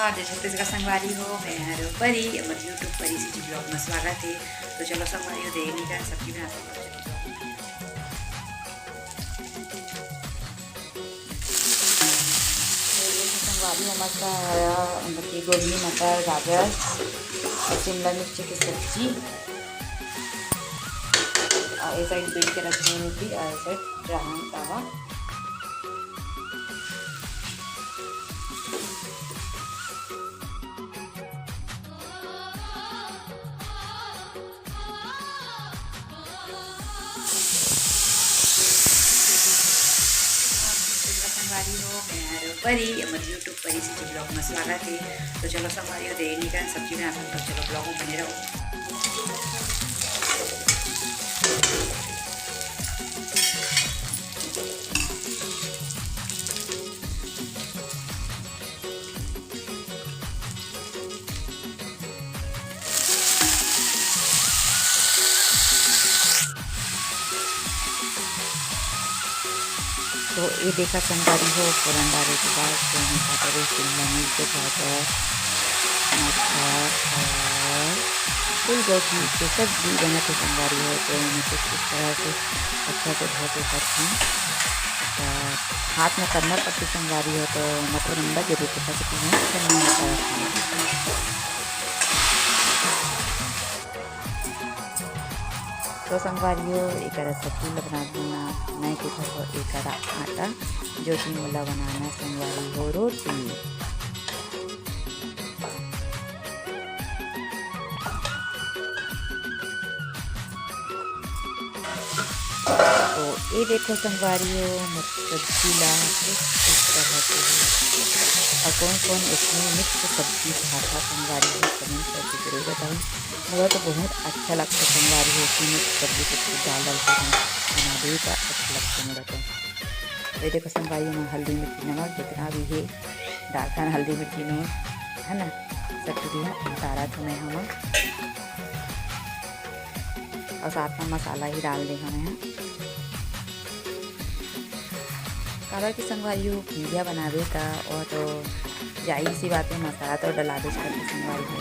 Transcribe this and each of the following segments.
नमस्कार, जय छत्तीसगढ़ संगवारी हो। मैं हर परी और यूट्यूब परी सी ब्लॉग में स्वागत है। तो चलो संगवारी हो देखने का सब्जी बना सकते संगवारी हो मस्त बत्ती गोभी मटर गाजर और शिमला मिर्च की सब्जी और एक साइड बेल के रखी हुई रोटी और एक साइड रहा तवा। संगवारी हो मैं परी और यूट्यूब परी सी ब्लॉग में स्वागत है। तो चलो संगवारी हो देखने का सब्जी बना सकते हो। चलो ब्लॉग में बने रहो। तो ये देखा संगवारी हो फोरन डाले के बाद शिमला मिर्च गाजर मटर और फूल गोभी की सब्जी बनाते संगवारी हो। तो इन्हें कुछ इस तरह से अच्छा से धोते करते हैं। तो हाथ में करना पड़ती संगवारी हो तो मतलब अंडा जरूर पता सकती है। तो संगवारी हो एक सब्जी बनाना नहीं सीखा तो एक आटा जो कि मुला बनाना संगवारी हो रोटी। तो ये देखो संगवारी हो सब्जी ला इस तरह से और कौन कौन इसमें मिक्स सब्जी खाता संगवारी हो कमेंट करके जरूर बताएं। मुझे तो बहुत अच्छा लगता है संगवारी हो कि मिक्स सब्जी कुछ डाल के बना दे तो अच्छा लगता है मेरा। तो ये देखो संगवारी में हल्दी मिर्ची नमक जितना भी है डालता है हल्दी मिर्ची नमक है ना सब कुछ उतारा तो मैं हम और साथ में मसाला ही डाल दे हमें काबर की संगवारी हो भुजिया बनावे का और तो जाहिर सी बात है मसाला तो डला दे करके संगवारी हो।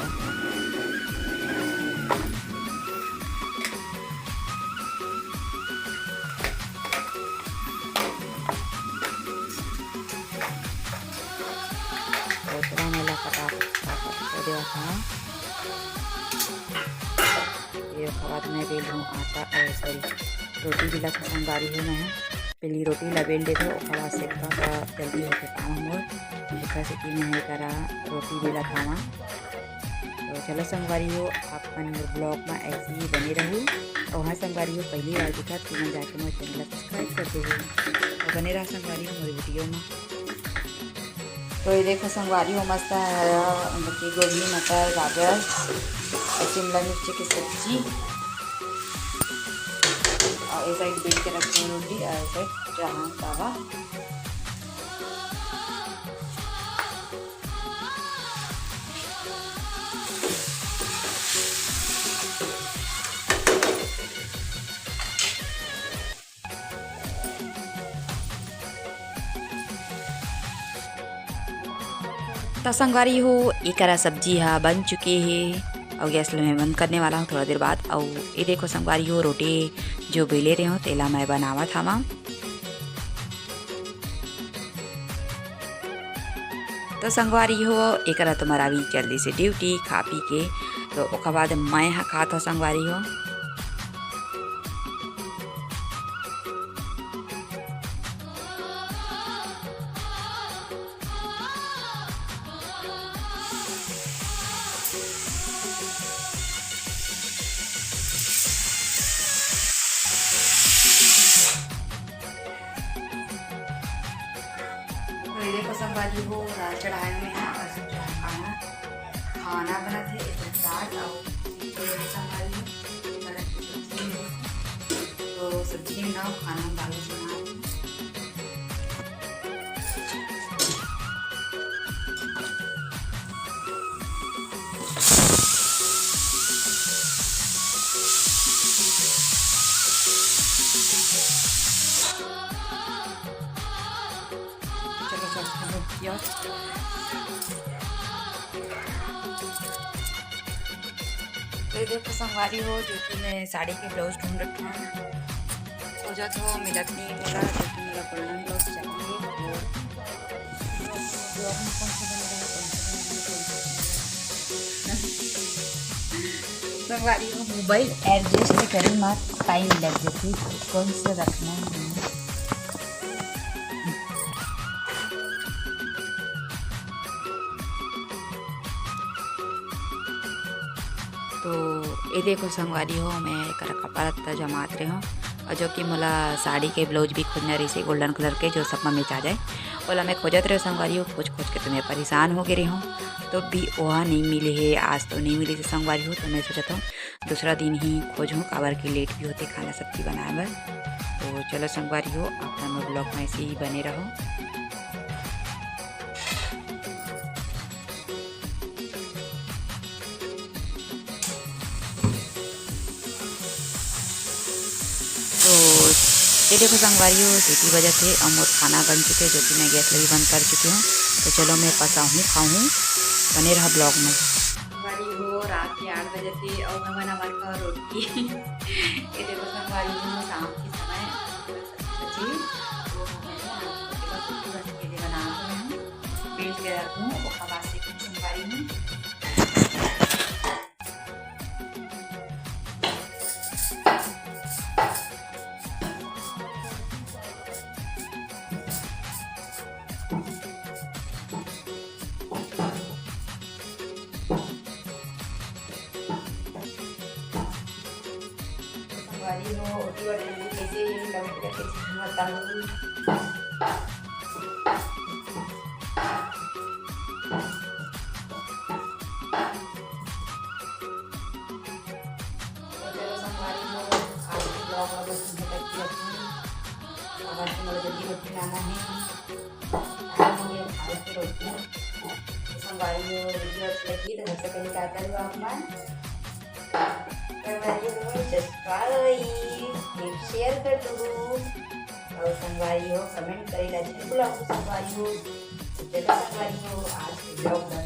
मेला ये खबर मैं बेल हूँ आटा सॉरी रोटी भी लगा संगवारी हूँ मैं पहली रोटी ला बेल देते और से जल्दी होते काम मोर देखा से कि मैं करा रोटी भी खावा। तो चलो संगवारी हो अपन ब्लॉग में ऐसे ही बने रहूँ और हाँ संगवारी हो पहली बार दिखा तो मैं जाके मेरे चैनल सब्सक्राइब करते हुए और बने रहा संगवारी हो मेरी वीडियो में। तो ये देखो संगवारी हो मस्त बत्ती गोभी मटर गाजर और शिमला मिर्च की सब्जी और एक साइड बेल के रखी हुई रोटी और एक साइड रहा तवा। तो संगवारी हो एक सब्जी है बन चुकी है और गैस मैं बंद करने वाला हूँ थोड़ा देर बाद। और ये देखो संगवारी हो रोटी जो बेले रहे हो तेला मैं बनावा था माँ। तो संगवारी हो एक तुम्हारा भी जल्दी से ड्यूटी खा पी के तो उसके बाद मैं खाता हूँ संगवारी हो। तो ये देखो संगवारी हो दाल चढ़ाए में है और खाना खाना बना थे दाल और संगवारी तो सब्जी में ना खाना दाल बना Yes. तो देखो संगवारी हो जो कि मैं साड़ी के ब्लाउज ढूंढ रखा हूँ सोचा था मिलत नहीं बोला जो कि मेरा गोल्डन ब्लाउज चाहिए तो ब्लॉग में कौन सा बन रहा है संगवारी हो मोबाइल एडजस्ट करी मत टाइम लग जाती कौन से रखना है तो ये देखो संगवारी हो मैं कर कपड़ा तक जमात रही हूँ और जो कि मोला साड़ी के ब्लाउज भी खोजना रही से गोल्डन कलर के जो सब में आ जाए बोला मैं खोजत रहे संगवारी हो खोज खोज के तो मैं परेशान हो गई हूँ तो भी वहाँ नहीं मिले है आज तो नहीं मिली से संगवारी हो तो मैं सोचता हूँ दूसरा दिन ही खोजूँ काबर की लेट भी होते खाना सब्जी बनाए बर तो चलो संगवारी हो आप लोग ब्लॉग में ऐसे ही बने रहो। तो ये देखो संगवारी हो सीटी वजह से और मोर खाना बन चुके जो कि मैं गैस लगी बंद कर चुकी हूँ तो चलो मैं पसाऊँ खाऊँ बने रहा ब्लॉग में। संगवारी हो रात के 8 बजे थे और मैं बना का रोटी ये देखो संगवारी हो शाम के समय सब्जी के लिए बना बेल के रखूँ और बाद से संगवारी में संगवारी हो रोटी वाली कैसे टमाटर कैसे बताऊँ जल्दी रोटी लाना है रोटी संगवारी हो वीडियो अच्छी लगी तो सबसे पहले क्या करूँ आप शेयर कर दो और संगवारी हो कमेंट करेगा जरूर आपको संगवारी हो चलो संगवारी हो आज के ब्लॉग में